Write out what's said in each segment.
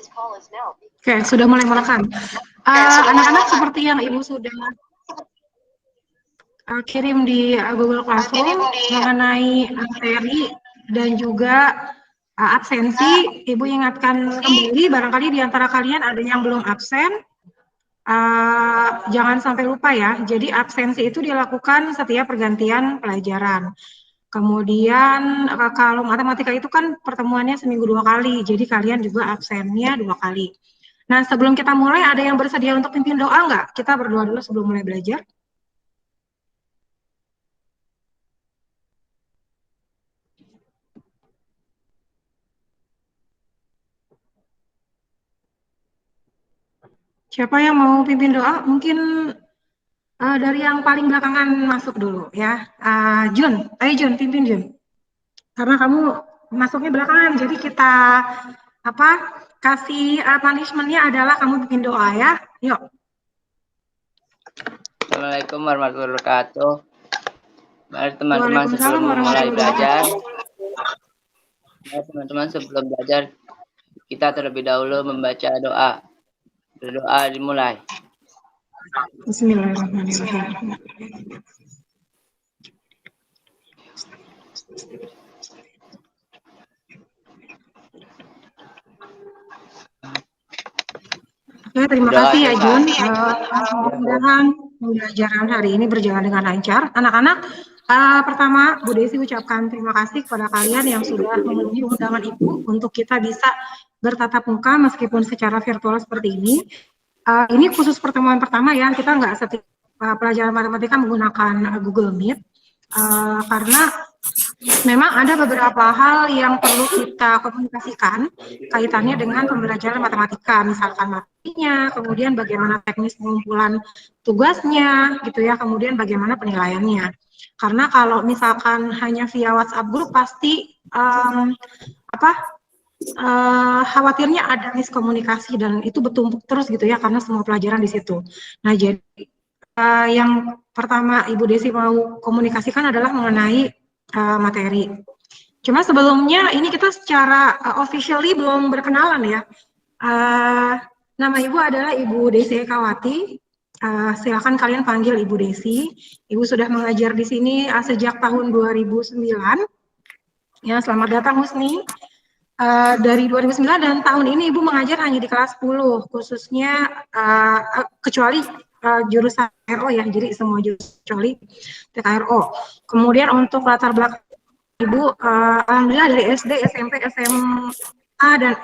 Oke, sudah mulai merekam. Anak-anak seperti yang Ibu sudah kirim di Google Classroom mengenai materi dan juga absensi, Ibu ingatkan kembali, barangkali di antara kalian ada yang belum absen, jangan sampai lupa ya. Jadi absensi itu dilakukan setiap pergantian pelajaran. Kemudian kalau matematika itu kan pertemuannya seminggu 2 kali, jadi kalian juga absennya 2 kali. Nah, sebelum kita mulai, ada yang bersedia untuk pimpin doa nggak? Kita berdoa dulu sebelum mulai belajar. Siapa yang mau pimpin doa? Mungkin dari yang paling belakangan masuk dulu ya. Jun, ayo Jun, pimpin Jun. Karena kamu masuknya belakangan, jadi kita kasih punishment-nya adalah kamu bikin doa ya. Yuk. Assalamualaikum warahmatullahi wabarakatuh. Mari teman-teman sebelum mulai belajar. Mari teman-teman sebelum belajar kita terlebih dahulu membaca doa. Berdoa dimulai. Bismillahirrahmanirrahim. Oke, terima kasih ya Jun. Mudah-mudahan pembelajaran hari ini berjalan dengan lancar. Anak-anak, pertama Bu Desi ucapkan terima kasih kepada kalian yang sudah memenuhi undangan Ibu untuk kita bisa bertatap muka meskipun secara virtual seperti ini. Ini khusus pertemuan pertama ya, kita nggak setiap pelajaran matematika menggunakan Google Meet, karena memang ada beberapa hal yang perlu kita komunikasikan kaitannya dengan pembelajaran matematika, misalkan materinya, kemudian bagaimana teknis pengumpulan tugasnya, gitu ya, kemudian bagaimana penilaiannya. Karena kalau misalkan hanya via WhatsApp group pasti khawatirnya ada miskomunikasi dan itu bertumpuk terus gitu ya, karena semua pelajaran di situ. Nah, jadi yang pertama Ibu Desi mau komunikasikan adalah mengenai materi. Cuma sebelumnya ini kita secara officially belum berkenalan ya. Nama Ibu adalah Ibu Desi Ekawati. Silakan kalian panggil Ibu Desi. Ibu sudah mengajar di sini sejak tahun 2009. Ya, selamat datang Husni. Dari 2009 dan tahun ini Ibu mengajar hanya di kelas 10, khususnya kecuali jurusan RO ya, jadi semua jurusan kecuali TKRO. Kemudian untuk latar belakang Ibu, alhamdulillah dari SD, SMP, SMA dan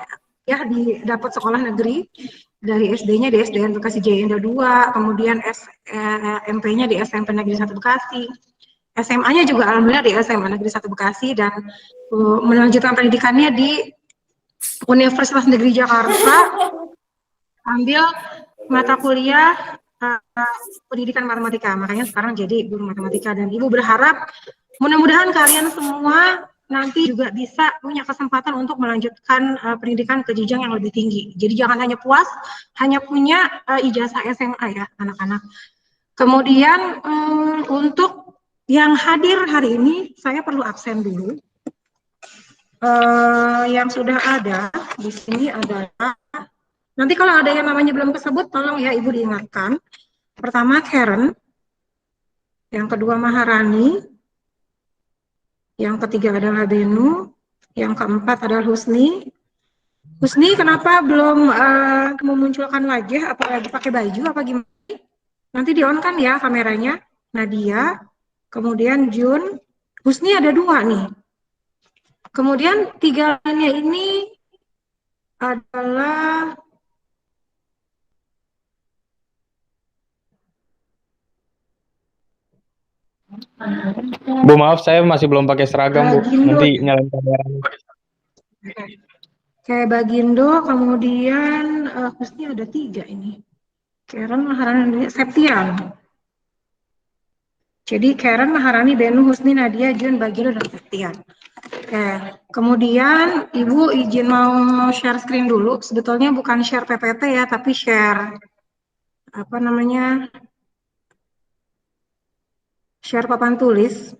ya dapat sekolah negeri. Dari SD-nya di SDN Bekasi Jaya Indah 2, kemudian SMP-nya di SMP Negeri 1 Bekasi. SMA-nya juga alhamdulillah di SMA Negeri 1 Bekasi dan melanjutkan pendidikannya di Universitas Negeri Jakarta, ambil mata kuliah pendidikan matematika, makanya sekarang jadi guru matematika. Dan Ibu berharap mudah-mudahan kalian semua nanti juga bisa punya kesempatan untuk melanjutkan pendidikan ke jenjang yang lebih tinggi. Jadi jangan hanya puas hanya punya ijazah SMA ya anak-anak. Kemudian untuk yang hadir hari ini saya perlu absen dulu. Yang sudah ada di sini adalah, nanti kalau ada yang namanya belum tersebut tolong ya Ibu diingatkan. Pertama Karen, yang kedua Maharani, yang ketiga adalah Benu, yang keempat adalah Husni. Husni kenapa belum memunculkan wajah, apalagi pakai baju apa gimana? Nanti di on kan ya kameranya. Nadia, kemudian Jun, Husni ada 2 nih. Kemudian 3 lainnya ini adalah Bu, maaf saya masih belum pakai seragam, Bu. Nanti nyalain kamera. Kayak Bagindo, kemudian Husni ada 3 ini. Karen, Maharani, Septian. Jadi Karen, Maharani, Benu, Husni, Nadia, Jun, Bagindo, dan Septian. Oke, kemudian Ibu izin mau share screen dulu. Sebetulnya bukan share PPT ya, tapi share share papan tulis.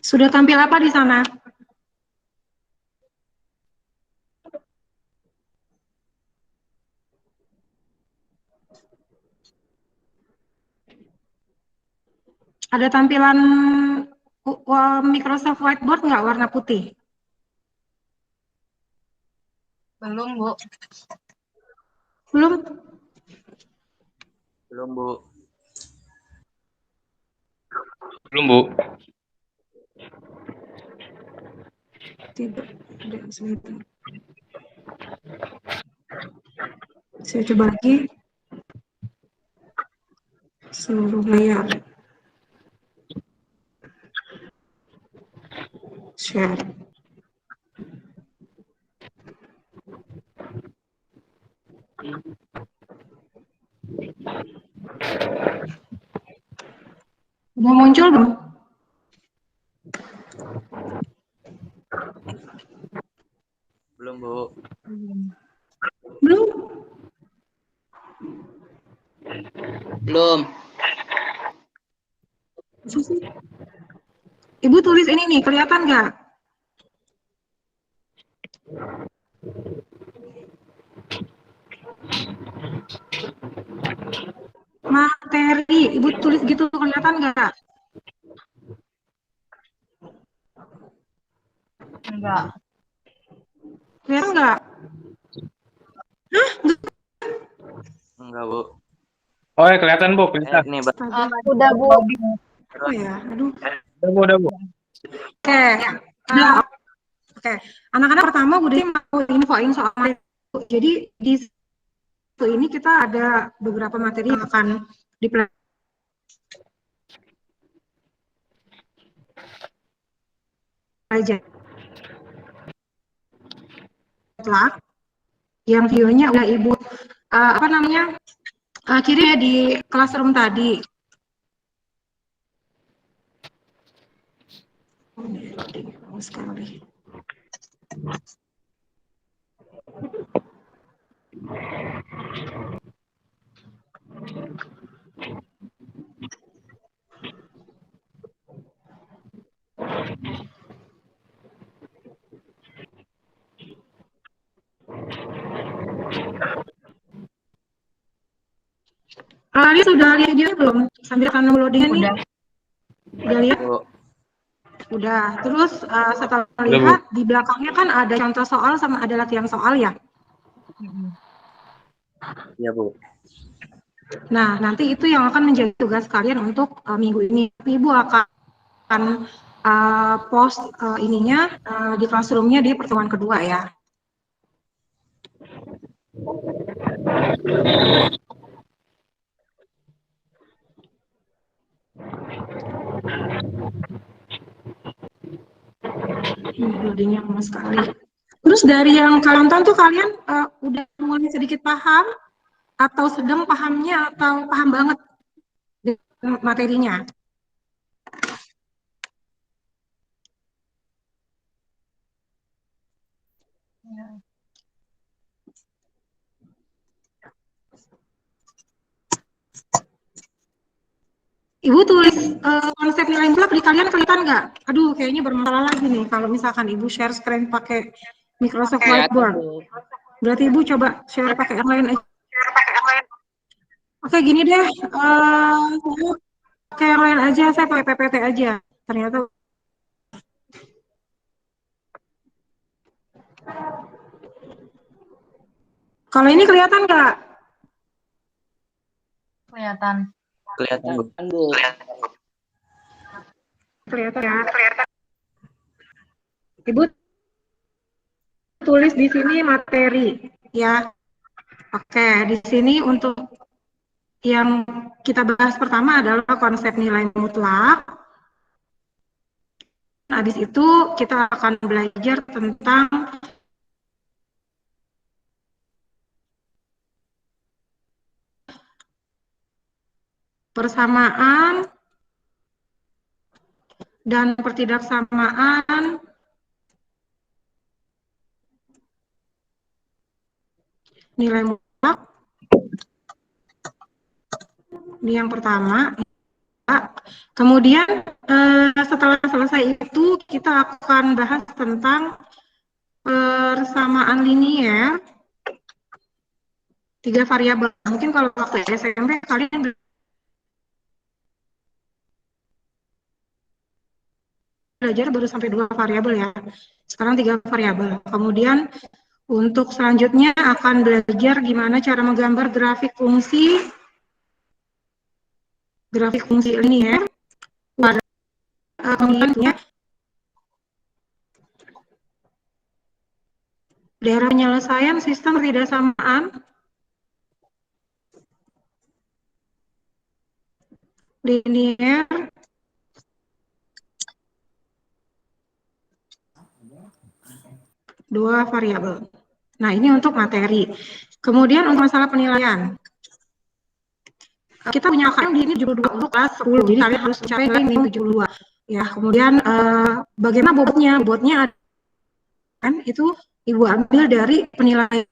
Sudah tampil apa di sana? Ada tampilan Microsoft Whiteboard nggak warna putih? Belum, Bu. Belum? Belum, Bu. Belum, Bu. Tidak ada sebentar. Saya coba lagi. Seluruh layar. Share. Udah muncul belum? Belum, Bu. Belum? Belum. Ibu tulis ini nih, kelihatan nggak? Materi, Ibu tulis gitu, kelihatan nggak? Enggak. Kelihatan nggak? Hah? Enggak, Bu. Oh ya, kelihatan, Bu. Kelihatan. Ini, Bu. Udah, Bu. Oh ya, aduh. Udah, Bu. Oke, oke. Anak-anak pertama udah mau infoin soal materi. Jadi di situ ini kita ada beberapa materi yang akan dipelajari. Yang videonya udah Ibu kirim ya di classroom tadi. Sekali. Kalian sudah lihat videonya belum? Sambil akan loading nih. Udah lihat? Udah. Terus setelah lihat di belakangnya kan ada contoh soal sama ada latihan soal ya. Iya, Bu. Nah, nanti itu yang akan menjadi tugas kalian untuk minggu ini. Ibu akan post ininya di classroom-nya di pertemuan kedua ya. Loadingnya lama sekali. Terus dari yang kalian tonton tuh kalian udah mulai sedikit paham atau sedang pahamnya atau paham banget dengan materinya? Ibu tulis konsep nilai mutlak di kalian kelihatan nggak? Aduh, kayaknya bermasalah lagi nih kalau misalkan Ibu share screen pakai Microsoft Whiteboard. Berarti Ibu coba share pakai yang lain aja. Oke, gini deh. Saya pakai yang lain aja, saya pakai PPT aja. Ternyata kalau ini kelihatan nggak? Kelihatan. Kelihatan, Bu. Kelihatan ya. Ibu tulis di sini materi ya. Oke, di sini untuk yang kita bahas pertama adalah konsep nilai mutlak. Habis itu kita akan belajar tentang persamaan dan pertidaksamaan nilai mutlak. Ini yang pertama. Kemudian setelah selesai itu kita akan bahas tentang persamaan linier 3 variabel. Mungkin kalau waktu SMP kalian belajar baru sampai 2 variabel ya. Sekarang 3 variabel. Kemudian untuk selanjutnya akan belajar gimana cara menggambar grafik fungsi linier. Kemudian daerah penyelesaian sistem ketidaksamaan linier dua variabel. Nah, ini untuk materi. Kemudian untuk masalah penilaian. Kita punya KM di ini 72 untuk kelas 10. Jadi kalian harus mencapai nilai minimum 72. Ya, kemudian bagaimana bobotnya? Bobotnya kan itu Ibu ambil dari penilaian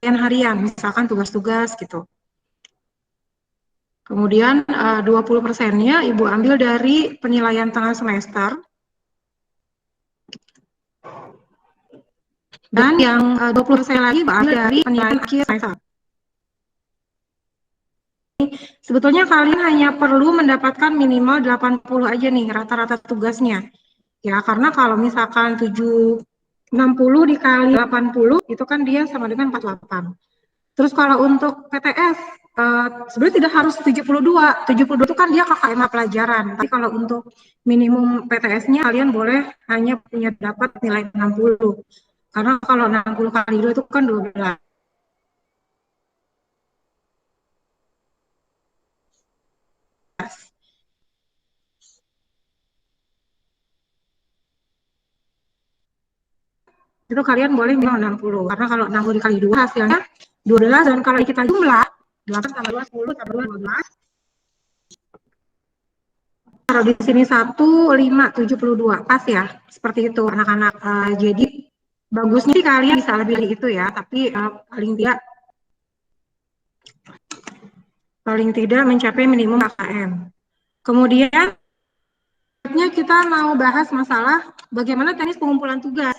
harian, misalkan tugas-tugas gitu. Kemudian 20%-nya Ibu ambil dari penilaian tengah semester. Dan yang 20% lagi Ibu ambil dari penilaian akhir semester. Sebetulnya kalian hanya perlu mendapatkan minimal 80 aja nih rata-rata tugasnya. Ya, karena kalau misalkan 60 dikali 80 itu kan dia sama dengan 48. Terus kalau untuk PTS sebenarnya tidak harus 72. 72 itu kan dia KKMA pelajaran. Tapi kalau untuk minimum PTS-nya kalian boleh hanya punya dapat nilai 60. Karena kalau 60 kali 2 itu kan 12. Itu kalian boleh minimal 60. Karena kalau 60 dikali 2 hasilnya 12. Dan kalau kita jumlah 8 tambah 2, 10 tambah 2, 12. Taruh di sini 1, 5, 72. Pas ya? Seperti itu anak-anak. Jadi bagusnya sih kalian bisa lebih dari itu ya. Tapi paling tidak mencapai minimum KKM. Kemudian kita mau bahas masalah bagaimana teknis pengumpulan tugas.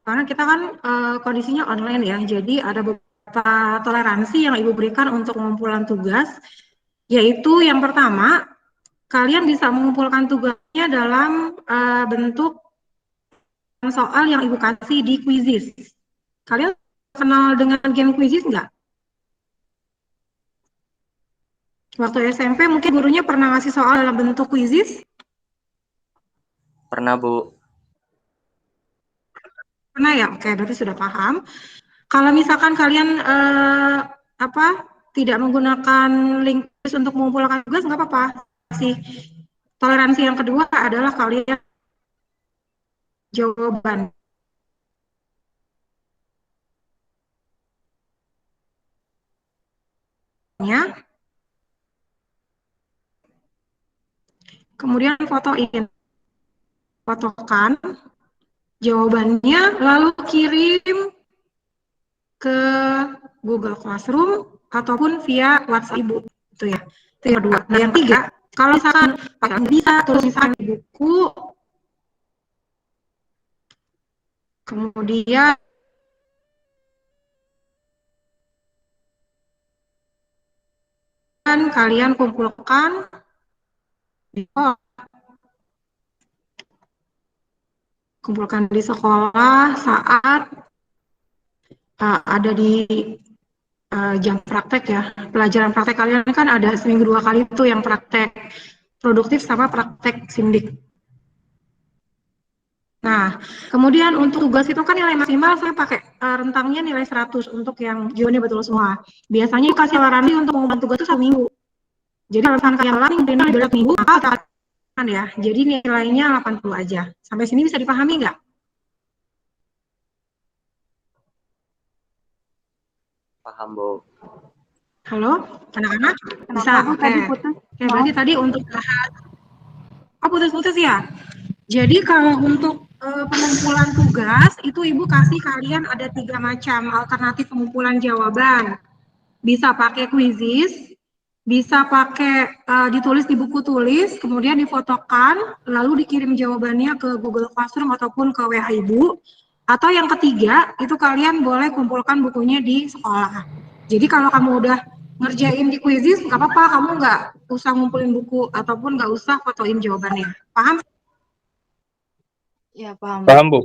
Karena kita kan kondisinya online ya, jadi ada beberapa toleransi yang Ibu berikan untuk pengumpulan tugas, yaitu yang pertama, kalian bisa mengumpulkan tugasnya dalam bentuk soal yang Ibu kasih di Quizizz. Kalian kenal dengan game Quizizz nggak? Waktu SMP mungkin gurunya pernah ngasih soal dalam bentuk Quizizz? Pernah, Bu. Pernah ya? Oke, berarti sudah paham. Kalau misalkan kalian tidak menggunakan link untuk mengumpulkan tugas, nggak apa-apa. Toleransi yang kedua adalah kalian jawaban. Kemudian fotokan jawabannya, lalu kirim ke Google Classroom ataupun via WhatsApp Ibu, itu ya. Itu yang kedua. Nah, yang tiga, kalau misalkan pakai bisa, terus misalkan buku, kemudian kalian kumpulkan di sekolah saat ada di jam praktek ya. Pelajaran praktek kalian kan ada seminggu 2 kali itu yang praktek produktif sama praktek sindik. Nah, kemudian untuk tugas itu kan nilai maksimal saya pakai rentangnya nilai 100 untuk yang jawabannya betul semua. Biasanya kasih toleransi untuk pengumpulan tugas itu 1 minggu. Jadi kalau misalkan kalian lalai mungkin beda minggu, maka ya. Jadi nilainya 80 aja. Sampai sini bisa dipahami nggak? Paham, Bu. Halo, anak-anak? Bisa? Kenapa Bu Oke. tadi putus? Oke, berarti tadi untuk bahas... Oh, putus-putus ya? Jadi kalau untuk pengumpulan tugas, itu Ibu kasih kalian ada 3 macam alternatif pengumpulan jawaban. Bisa pakai quizzes, bisa pakai ditulis di buku tulis, kemudian difotokan, lalu dikirim jawabannya ke Google Classroom ataupun ke WA Ibu. Atau yang ketiga, itu kalian boleh kumpulkan bukunya di sekolah. Jadi kalau kamu udah ngerjain di quizzes, nggak apa-apa, kamu nggak usah ngumpulin buku ataupun nggak usah fotoin jawabannya. Paham? Ya, paham. Paham, Bu?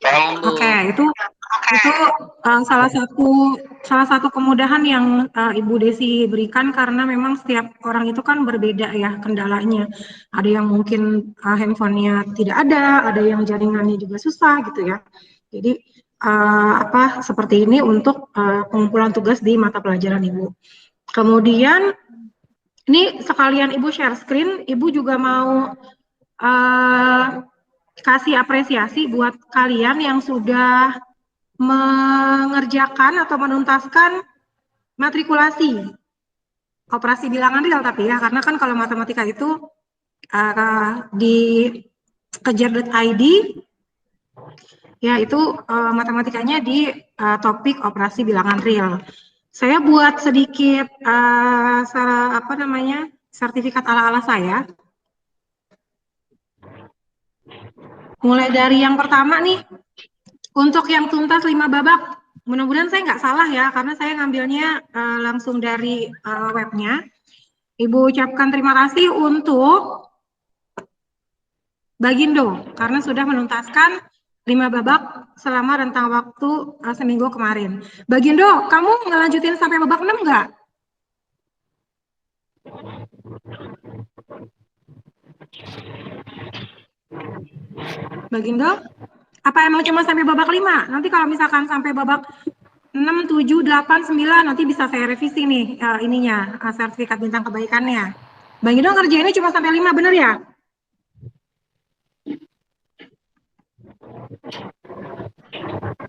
Paham, Bu. Oke, itu salah satu kemudahan yang Ibu Desi berikan karena memang setiap orang itu kan berbeda ya kendalanya. Ada yang mungkin handphonenya tidak ada yang jaringannya juga susah gitu ya. Jadi seperti ini untuk pengumpulan tugas di mata pelajaran Ibu. Kemudian ini sekalian Ibu share screen, Ibu juga mau kasih apresiasi buat kalian yang sudah mengerjakan atau menuntaskan matrikulasi operasi bilangan real tapi ya, karena kan kalau matematika itu di kejar.id ya itu matematikanya di topik operasi bilangan real. Saya buat sedikit sertifikat ala-ala saya. Mulai dari yang pertama nih, untuk yang tuntas 5 babak, mudah-mudahan saya nggak salah ya, karena saya ngambilnya langsung dari webnya. Ibu ucapkan terima kasih untuk Bagindo, karena sudah menuntaskan 5 babak selama rentang waktu seminggu kemarin. Bagindo, kamu ngelanjutin sampai babak 6 nggak? Bagindo? Apa emang cuma sampai babak 5? Nanti kalau misalkan sampai babak 6, 7, 8, 9, nanti bisa saya revisi nih sertifikat bintang kebaikannya. Bang Indo ngerjainnya cuma sampai 5, bener ya?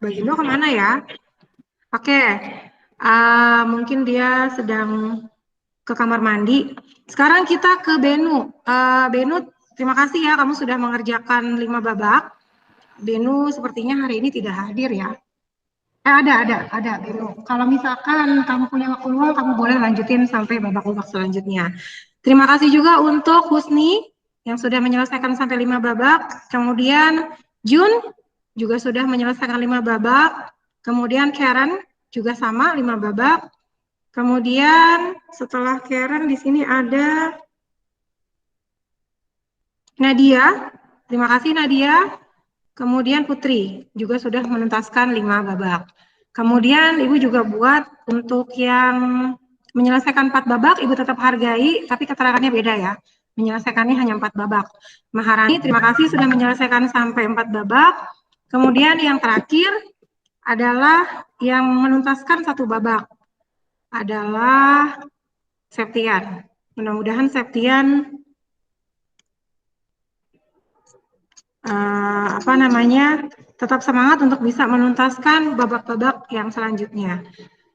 Bang Indo kemana ya? Oke, mungkin dia sedang ke kamar mandi. Sekarang kita ke Benu. Benu, terima kasih ya kamu sudah mengerjakan 5 babak. Benu sepertinya hari ini tidak hadir ya. Ada Benu. Kalau misalkan kamu punya waktu luang, kamu boleh lanjutin sampai babak-babak selanjutnya. Terima kasih juga untuk Husni yang sudah menyelesaikan sampai 5 babak. Kemudian Jun juga sudah menyelesaikan 5 babak. Kemudian Karen juga sama 5 babak. Kemudian setelah Karen di sini ada Nadia. Terima kasih Nadia. Kemudian Putri juga sudah menuntaskan 5 babak. Kemudian Ibu juga buat untuk yang menyelesaikan 4 babak, Ibu tetap hargai, tapi keterangannya beda ya. Menyelesaikannya hanya 4 babak. Maharani, terima kasih sudah menyelesaikan sampai 4 babak. Kemudian yang terakhir adalah yang menuntaskan 1 babak. Adalah Septian. Mudah-mudahan Septian tetap semangat untuk bisa menuntaskan babak-babak yang selanjutnya.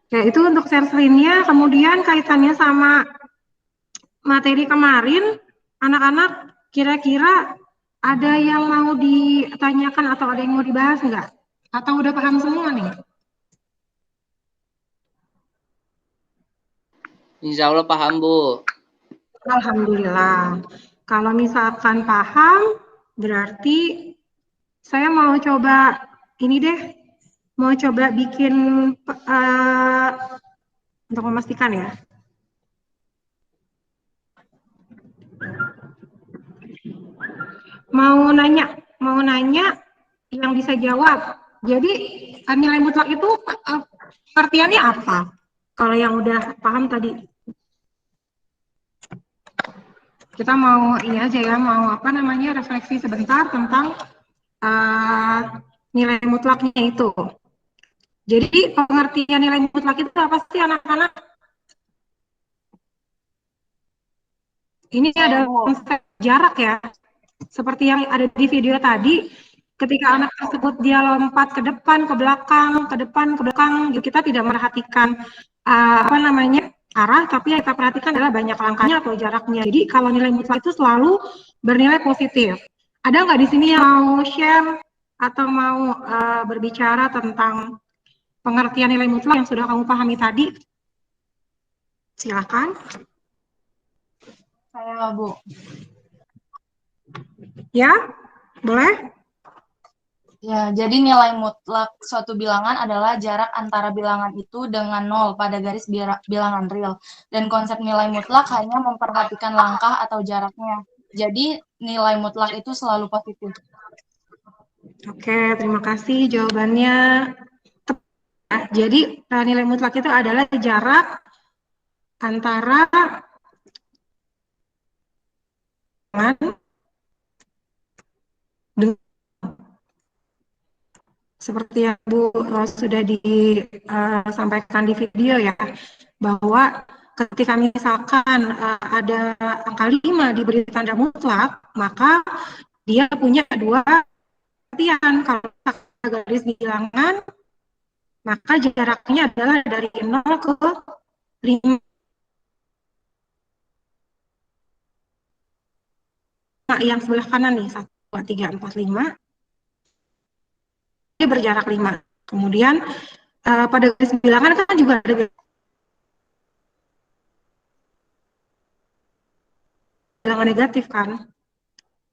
Ya, itu untuk share screen-nya. Kemudian kaitannya sama materi kemarin, anak-anak kira-kira ada yang mau ditanyakan atau ada yang mau dibahas nggak? Atau udah paham semua nih? Insya Allah paham, Bu. Alhamdulillah. Kalau misalkan paham, berarti saya mau coba ini deh, mau coba bikin untuk memastikan ya. Mau nanya yang bisa jawab. Jadi nilai mutlak itu artiannya apa? Kalau yang udah paham tadi. Kita mau ini aja ya, mau refleksi sebentar tentang nilai mutlaknya itu. Jadi pengertian nilai mutlak itu apa sih anak-anak? Ini ada konsep jarak ya. Seperti yang ada di video tadi, ketika anak tersebut dia lompat ke depan, ke belakang, ke depan, ke belakang, kita tidak memperhatikan apa namanya arah, tapi yang kita perhatikan adalah banyak langkahnya atau jaraknya. Jadi kalau nilai mutlak itu selalu bernilai positif. Ada nggak di sini yang mau share atau mau berbicara tentang pengertian nilai mutlak yang sudah kamu pahami tadi? Silakan. Saya, Bu. Ya, boleh? Ya, jadi nilai mutlak suatu bilangan adalah jarak antara bilangan itu dengan nol pada garis bilangan real. Dan konsep nilai mutlak hanya memperhatikan langkah atau jaraknya. Jadi nilai mutlak itu selalu positif. Oke, terima kasih jawabannya. Jadi nilai mutlak itu adalah jarak antara seperti yang Bu sudah disampaikan di video ya, bahwa ketika misalkan ada angka 5 diberi tanda mutlak, maka dia punya dua artian. Kalau garis bilangan, maka jaraknya adalah dari 0 ke 5. Yang sebelah kanan nih, 1, 2, 3, 4, 5. Dia berjarak 5. Kemudian pada garis bilangan kan juga ada bilangan negatif kan.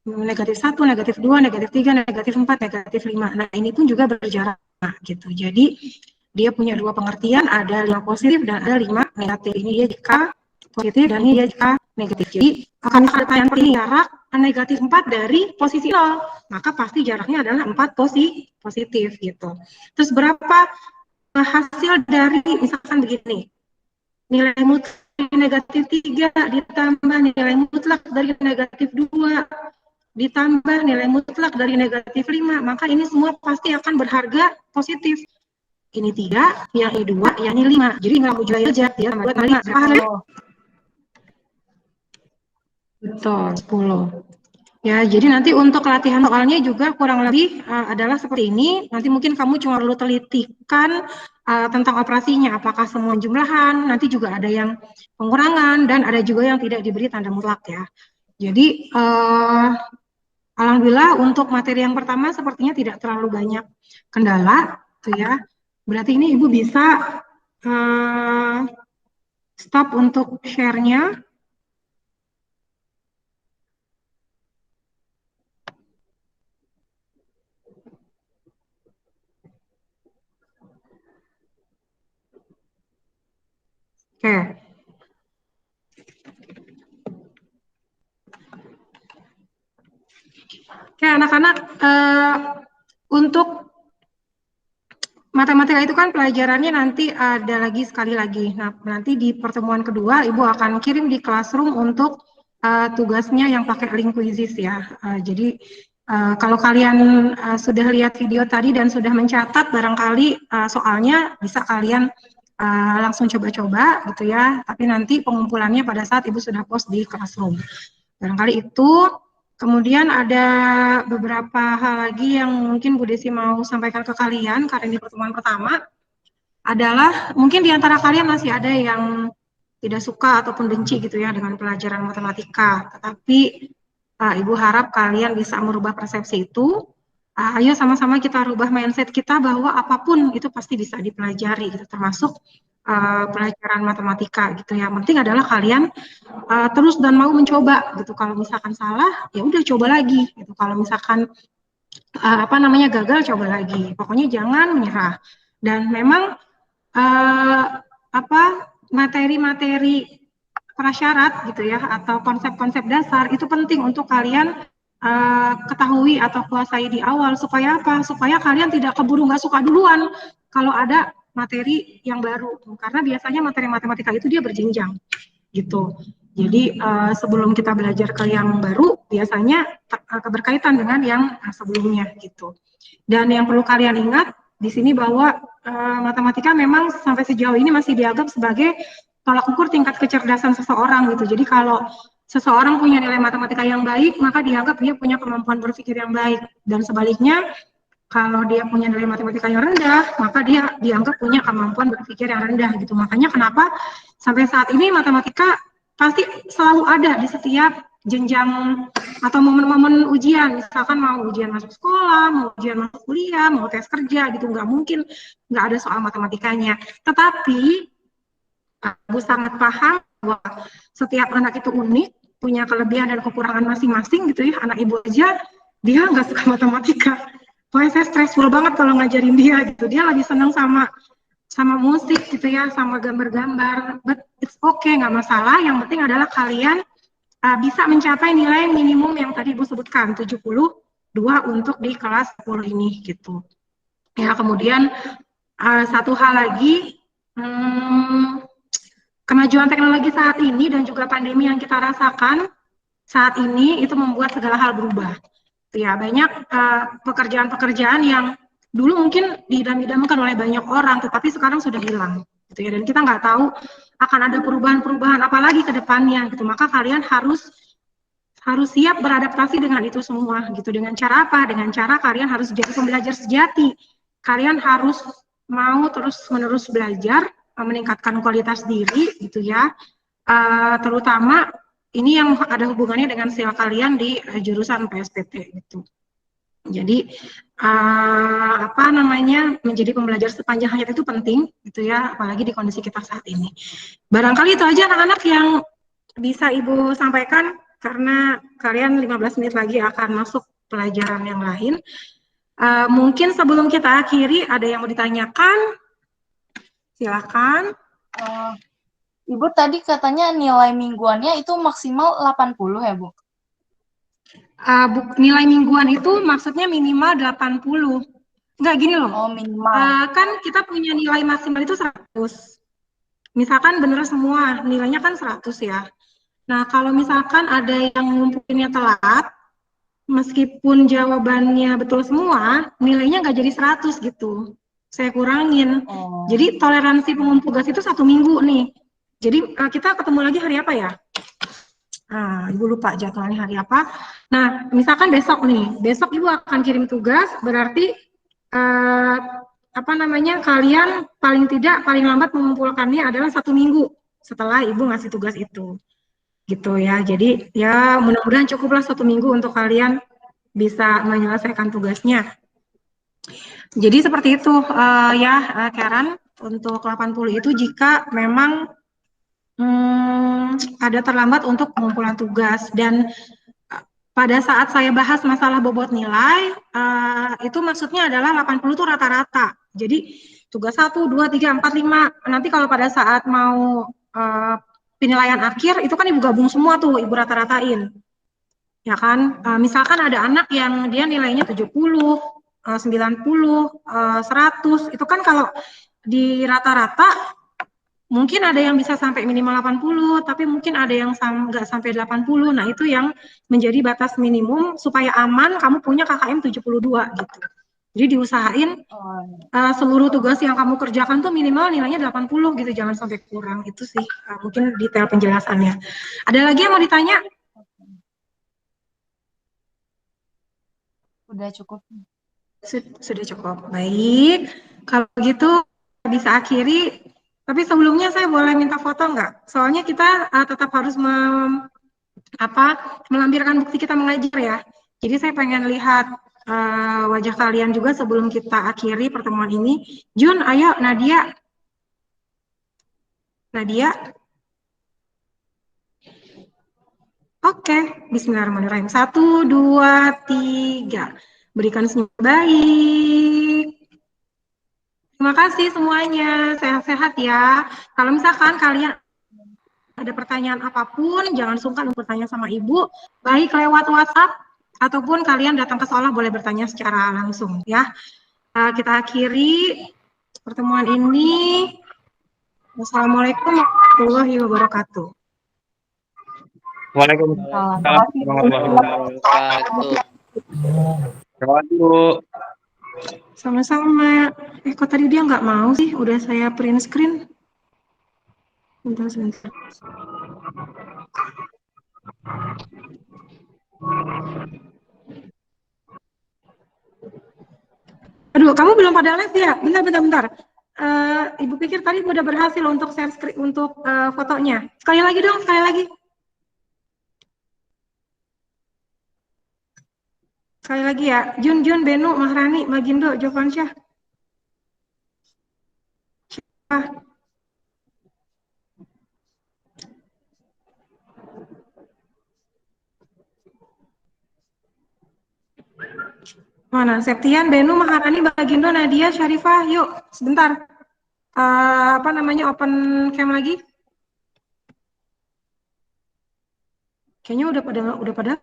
Negatif 1, negatif 2, negatif 3, negatif 4, negatif 5. Nah, ini pun juga berjarak gitu. Jadi, dia punya dua pengertian, ada 5 positif dan ada 5 negatif. Ini dia jika positif dan ini dia jika negatif. Jadi, akan ada pertanyaan seperti jarak negatif 4 dari posisi 0, maka pasti jaraknya adalah 4 positif gitu. Terus berapa hasil dari misalkan begini, nilai mutlak negatif 3 ditambah nilai mutlak dari negatif 2 ditambah nilai mutlak dari negatif 5, maka ini semua pasti akan berharga positif. Ini 3, yang ini 2, yang ini 5. Jadi nggak mudah aja ya, buat kali 5. Betul, 10. Ya, jadi nanti untuk latihan soalnya juga kurang lebih adalah seperti ini. Nanti mungkin kamu cuma perlu telitikan tentang operasinya, apakah semua jumlahan, nanti juga ada yang pengurangan, dan ada juga yang tidak diberi tanda mutlak ya. Jadi, alhamdulillah untuk materi yang pertama sepertinya tidak terlalu banyak kendala, gitu ya. Berarti ini Ibu bisa stop untuk share-nya. Oke. Oke, anak-anak, untuk matematika itu kan pelajarannya nanti ada lagi sekali lagi. Nah, nanti di pertemuan kedua Ibu akan kirim di Classroom untuk tugasnya yang pakai link quizzes ya. Jadi kalau kalian sudah lihat video tadi dan sudah mencatat, barangkali soalnya bisa kalian langsung coba-coba gitu ya. Tapi nanti pengumpulannya pada saat Ibu sudah post di Classroom. Barangkali itu. Kemudian ada beberapa hal lagi yang mungkin Bu Desi mau sampaikan ke kalian karena ini pertemuan pertama, adalah mungkin di antara kalian masih ada yang tidak suka ataupun benci gitu ya dengan pelajaran matematika. Tetapi Ibu harap kalian bisa merubah persepsi itu. Ayo sama-sama kita rubah mindset kita bahwa apapun itu pasti bisa dipelajari gitu, termasuk pelajaran matematika gitu ya. Yang penting adalah kalian terus dan mau mencoba gitu. Kalau misalkan salah, ya udah coba lagi gitu. Kalau misalkan gagal, coba lagi. Pokoknya jangan menyerah. Dan memang materi-materi prasyarat gitu ya, atau konsep-konsep dasar itu penting untuk kalian ketahui atau kuasai di awal. Supaya apa? Supaya kalian tidak keburu nggak suka duluan kalau ada materi yang baru. Karena biasanya materi matematika itu dia berjenjang gitu. Jadi sebelum kita belajar ke yang baru, biasanya berkaitan dengan yang sebelumnya gitu. Dan yang perlu kalian ingat di sini bahwa matematika memang sampai sejauh ini masih dianggap sebagai tolak ukur tingkat kecerdasan seseorang gitu. Jadi kalau seseorang punya nilai matematika yang baik, maka dianggap dia punya kemampuan berpikir yang baik. Dan sebaliknya, Kalau dia punya nilai matematika yang rendah, maka dia dianggap punya kemampuan berpikir yang rendah gitu. Makanya kenapa sampai saat ini matematika pasti selalu ada di setiap jenjang atau momen-momen ujian. Misalkan mau ujian masuk sekolah, mau ujian masuk kuliah, mau tes kerja gitu, nggak mungkin nggak ada soal matematikanya. Tetapi Ibu sangat paham bahwa setiap anak itu unik, punya kelebihan dan kekurangan masing-masing gitu ya. Anak Ibu aja dia nggak suka matematika. Pokoknya saya stressful banget kalau ngajarin dia gitu. Dia lagi senang sama musik gitu ya, sama gambar-gambar. But it's okay, nggak masalah. Yang penting adalah kalian bisa mencapai nilai minimum yang tadi Ibu sebutkan, 72 untuk di kelas 10 ini gitu. Ya, kemudian satu hal lagi, kemajuan teknologi saat ini dan juga pandemi yang kita rasakan saat ini itu membuat segala hal berubah. Ya, banyak pekerjaan-pekerjaan yang dulu mungkin diidam-idamkan oleh banyak orang, tetapi sekarang sudah hilang. Gitu ya. Dan kita nggak tahu akan ada perubahan-perubahan apa lagi ke depannya. Gitu. Maka kalian harus siap beradaptasi dengan itu semua. Gitu. Dengan cara apa? Dengan cara kalian harus jadi pembelajar sejati. Kalian harus mau terus-menerus belajar, meningkatkan kualitas diri, gitu ya. Terutama ini yang ada hubungannya dengan skill kalian di jurusan PSPT gitu. Jadi menjadi pembelajar sepanjang hayat itu penting gitu ya, apalagi di kondisi kita saat ini. Barangkali itu aja anak-anak yang bisa Ibu sampaikan karena kalian 15 menit lagi akan masuk pelajaran yang lain. Mungkin sebelum kita akhiri ada yang mau ditanyakan? Silakan. Ibu tadi katanya nilai mingguannya itu maksimal 80 ya, Bu? Nilai mingguan itu maksudnya minimal 80. Enggak, gini loh. Oh, minimal. Kan kita punya nilai maksimal itu 100. Misalkan bener semua, nilainya kan 100 ya. Nah, kalau misalkan ada yang ngumpulinnya telat, meskipun jawabannya betul semua, nilainya nggak jadi 100 gitu. Saya kurangin. Jadi toleransi pengumpul gas itu 1 minggu nih. Jadi kita ketemu lagi hari apa ya? Ibu lupa jadwalnya hari apa. Nah, misalkan besok nih, besok Ibu akan kirim tugas, berarti kalian paling lambat mengumpulkannya adalah 1 minggu setelah Ibu ngasih tugas itu. Gitu ya. Jadi ya mudah-mudahan cukuplah 1 minggu untuk kalian bisa menyelesaikan tugasnya. Jadi seperti itu Karen, untuk 80 itu jika memang ada terlambat untuk pengumpulan tugas. Dan pada saat saya bahas masalah bobot nilai, itu maksudnya adalah 80 itu rata-rata. Jadi tugas 1, 2, 3, 4, 5. Nanti kalau pada saat mau penilaian akhir, itu kan Ibu gabung semua tuh, Ibu rata-ratain. Ya kan, misalkan ada anak yang dia nilainya 70, 90, 100, itu kan kalau di rata-rata mungkin ada yang bisa sampai minimal 80, tapi mungkin ada yang nggak sampai 80. Nah, itu yang menjadi batas minimum supaya aman kamu punya KKM 72 gitu. Jadi diusahain seluruh tugas yang kamu kerjakan tuh minimal nilainya 80 gitu, jangan sampai kurang. Itu sih mungkin detail penjelasannya. Ada lagi yang mau ditanya? Udah cukup. Sudah cukup. Baik. Kalau gitu bisa akhiri. Tapi sebelumnya saya boleh minta foto nggak? Soalnya kita tetap harus melampirkan bukti kita mengajar ya. Jadi saya pengen lihat wajah kalian juga sebelum kita akhiri pertemuan ini. Jun, ayo Nadia. Nadia. Oke, bismillahirrahmanirrahim. 1, 2, 3. Berikan senyum baik. Terima kasih semuanya, sehat-sehat ya. Kalau misalkan kalian ada pertanyaan apapun, jangan sungkan untuk bertanya sama Ibu, baik lewat WhatsApp, ataupun kalian datang ke sekolah boleh bertanya secara langsung ya. Kita akhiri pertemuan ini. Wassalamualaikum warahmatullahi wabarakatuh. Waalaikumsalam warahmatullahi wabarakatuh. Terima kasih, Bu. Sama-sama. Kok tadi dia nggak mau sih? Udah saya print screen. Sebentar. Aduh, kamu belum pada live ya? Bentar. Ibu pikir tadi udah berhasil untuk share screen untuk fotonya. Sekali lagi dong, sekali lagi. Sekali lagi ya. Jun, Benu, Mahrani, Magindo, Jovansyah. Mana? Septian, Benu, Maharani, Bagindo, Nadia, Syarifah. Yuk, sebentar. Apa namanya? Open cam lagi. Kayaknya udah pada.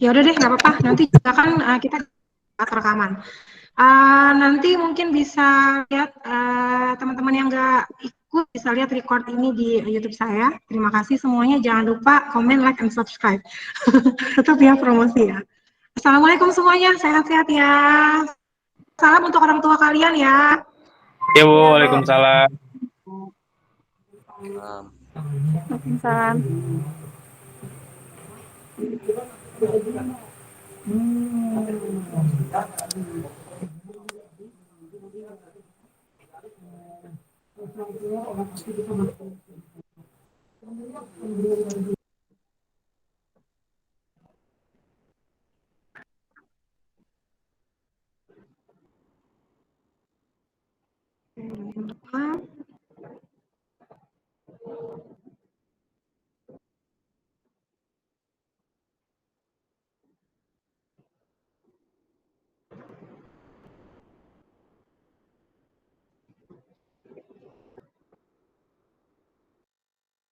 Ya udah deh, nggak apa-apa. Nanti juga kan kita rekaman. Nanti mungkin bisa lihat teman-teman yang nggak ikut bisa lihat record ini di YouTube saya. Terima kasih semuanya. Jangan lupa komen, like, and subscribe. Tetap ya promosi ya. Assalamualaikum semuanya. Sehat-sehat ya. Salam untuk orang tua kalian ya. Ya Bu, waalaikumsalam. Waalaikumsalam.